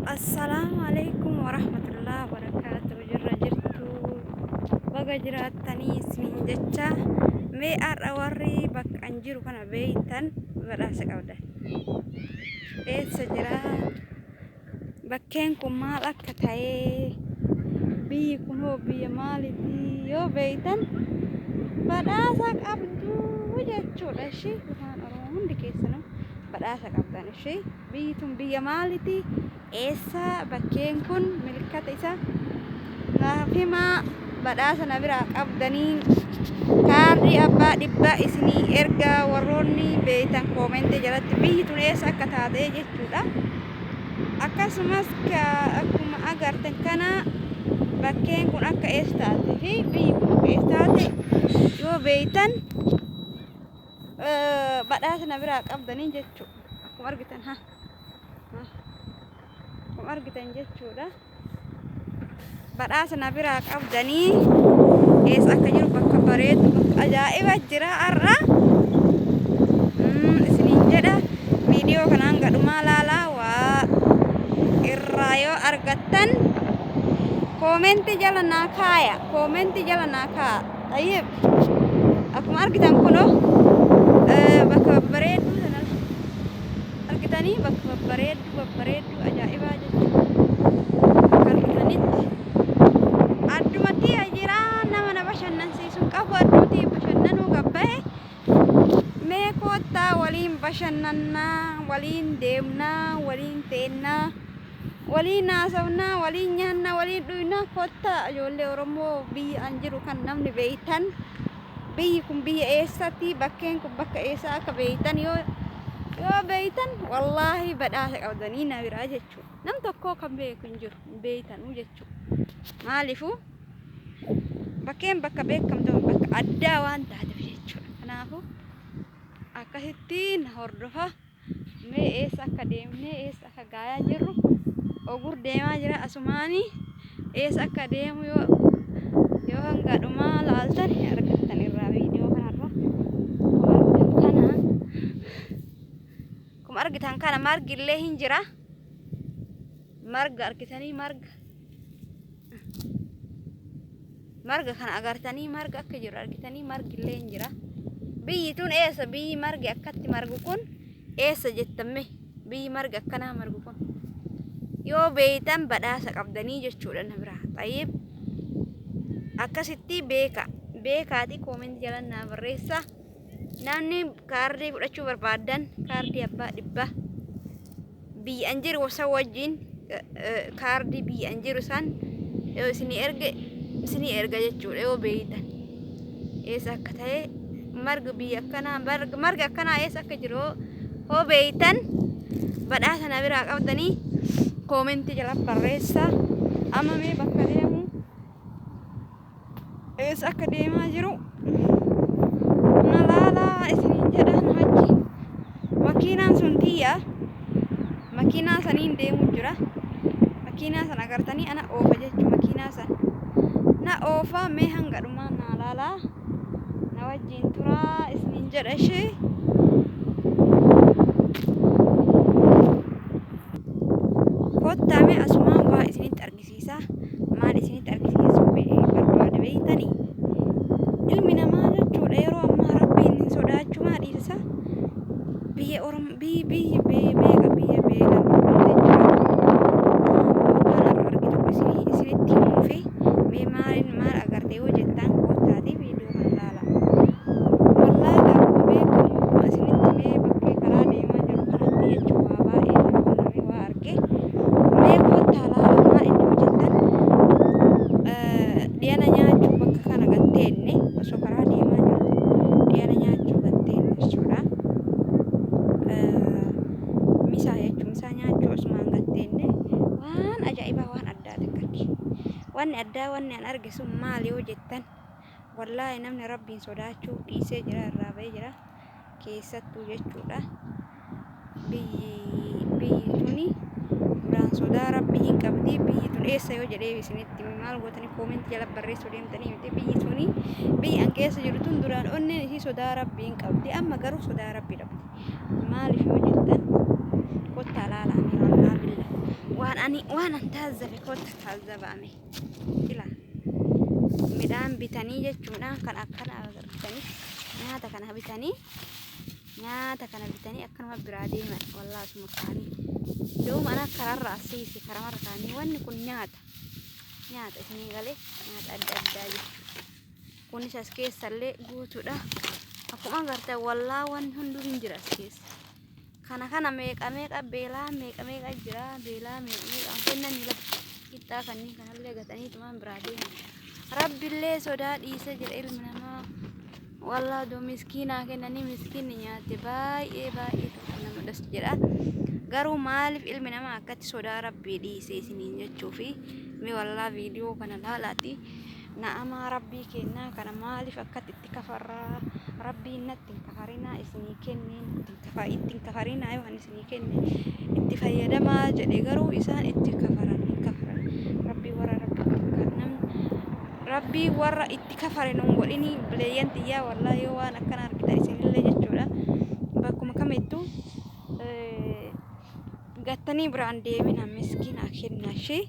Assalamualaikum warahmatullahi wabarakatuh. Jirra jirtu baga jiraatanii isiniin jecha mee har'a warri bakka an jiru kana beeytan badhaasa qabdan. Eessa jira? Bakkeen kun maal akka ta'ee? Biyyi kun hoo biyya maaliiti? Yoo beeytan badhaasa qabdu jechuudha. Ishee afaan Oromoo hundi keessanuu badhaasa qabdan. Ishee biyyi tun biyya maaliiti? Eessa bakkeen kun milkata isa naaf himaa badhaasa na biraa qabdanii kaardi abbaa dhibbaa isinii erga warroonni beeytan koomente jalatti biyyi tun eessa akka taate jechuudha. Akkasumas akkuma agartan kana bakkeen kun akka eessa taate fi biyyi kun akka eessa taate yoo beeytan badhaasa na biraa qabdanii jechuudha. Akkuma argitan akkuma argitan jechuudha. Badhaasa na biraa qabdanii eessa akka jiru bakka bareedu bakka ajaa'iba jira har'a. Isiniin jedha viidiyoo kanaan gadhumaa laalaa waa irraa yoo argattan koomenti jala naa kaaya. Koomenti jala naa kaaya. Tayyib akkuma argitan kunoo bakka bareedu sana argitanii bakka babbareedu ajaa'ibaa jechuudha. Argitanitti addumatti jira nama na bashannansiisu qabu adduuti bashannanuu gabbaa'e mee koottaa waliin bashannannaa waliin deemnaa waliin teennaa waliin haasofnaa waliin nyaannaa waliin dhugnaa koottaa ijoollee Oromoo biyya an jiru kan namni beeytan biyyi kun biyya eessatti bakkeen kun bakka eessaa akka beeytan yoo beeytan wallaahi badhaasa qabdanii na biraa jechuudha. Nam tokko kan beeku hin jiru hin beeytanuu jechuudha. Maaliifuu bakkeen bakka beekamtu bakka addaa waan taateef jechuudha. Kanaafuu akkasitti na hordofa mee eessa akka deemnee eessa akka gaayaa jirru ogur deemaa jira asumaanii eessa akka deemu yoo hanga dhumaa laaltan argattan irraa viidiyoo kanarra akkuma argitan kana margi illee hin jira. Marga argitanii marga kana agartanii marga akka jiru argitanii margi illee hin jira. Biyyi tun eessa biyyi margi akkatti margu kun eessa jettame biyyi margi akkanaa margu kun yoo beeytan badhaasa qabdanii jechuudha na biraa. Tayyib akkasitti beekaati koomenti jala naa barreessa. Namni kaardii fudhachuu barbaadan kaardii abbaa dhibbaa biyya an jiru san wajjin kaardii biyya an jiru san isinii erga jechuudha yoo beeytan eessa akka ta'e marga biyya akkanaa marga akkanaa eessa akka jiru yoo beeytan badhaasa na biraa qabdanii koomenti jala barreessa. Amma mee bakka deemu eessa akka deemaa jiru na laalaa isiniin jedha na wajjin. Makiinaan sun tiyya makiinaa saniin deemu jira. Makiinaa san agartanii ana oofa jechuudha. Makiinaa san na oofa mee hanga dhumaa na laalaa na wajjin turaa isiniin jedha ishee. Kottaa mee asumaan waa isinitti argisiisa. Maal isinitti argisiisuu barbaada beeytanii? Ilmi namaa jechuudha yeroo ammaa rabbiin hin sodaachuu maa dhiisa? Biyya Oromoo biyya beeka biyya beekamtu jechuudha. Waan argitu isinitti himuu fi mee maal agarte yoo jettan kottaatii viidiyoo kana laalaa. Wallaahi akkuma beekamu isinitti mee bakkee karaa deemaa jiru kanatti jechuudha waa baay'ee namni waa arge mee kottaa laalaa maal inni yoo jettan dhiyana nyaachuu bakka kana gatteenne osoo karaa deemaa jiru dhiyana nyaachuu gatteenne jechuudha. Misaa jechuun misaa nyaachuu osumaan gatteenne waan ajaa'ibaa waan addaa takkatti. Wanni addaa wanni an arge sun maal yoo jettan wallaahi namni rabbiin sodaachuu dhiisee jira irraa ba'ee jira keessattuu jechuudha. Biyyi tuni duraan sodaa rabbii hin qabdi. Biyyi tun eessa yoo jedhee isinitti maal gootanii koomenti jala barreessuu deemtanii miti. Biyyi tuni biyyi an keessa jiru tun duraan onneen isii sodaa rabbii hin qabdi. Amma garuu sodaa rabbii dhabdi. Maaliif yoo jettan kottaa laalaa mee wallaahi billah waan يعني وانا انتهز في كوت تهذب امي إلا مدام بتاني جتشونا كان أكنا بتاني نهاتا كان بتاني نهاتا كان بتاني أكنا برادي ما والله اسمه كاني دوم أنا كرر رأسي كرر كاني واني كن نهاتا نهاتا اسمي قالي نهاتا أداجي كوني ساسكي سالي قوتو ده aku mah ngerti wallah wan hundu hinjira skis kana make up bela make aja bela make ampun nila kita kan nih kan le gatani teman berade rabbil sodat isa jer ilmu nama wallah do miskina kan nani miskinnya tibai itu nama das jera garu malif ilmu nama akat soda rabbi di sini jacufi mi wallah video kana lalati na ama rabbi kenna kana malif akat ittikafara rabbi nattin kafarina isni kennin ittin kafarina ayo han isni kennin ittifayada ma jadi garu isan ittikafaran rabbi wara kanam rabbi wara ittikafarin ngolini beleyan tiya wallahi wa nakana kita isinille jechuudha bakkuma kam itu gattani brande min miskin akhin nashi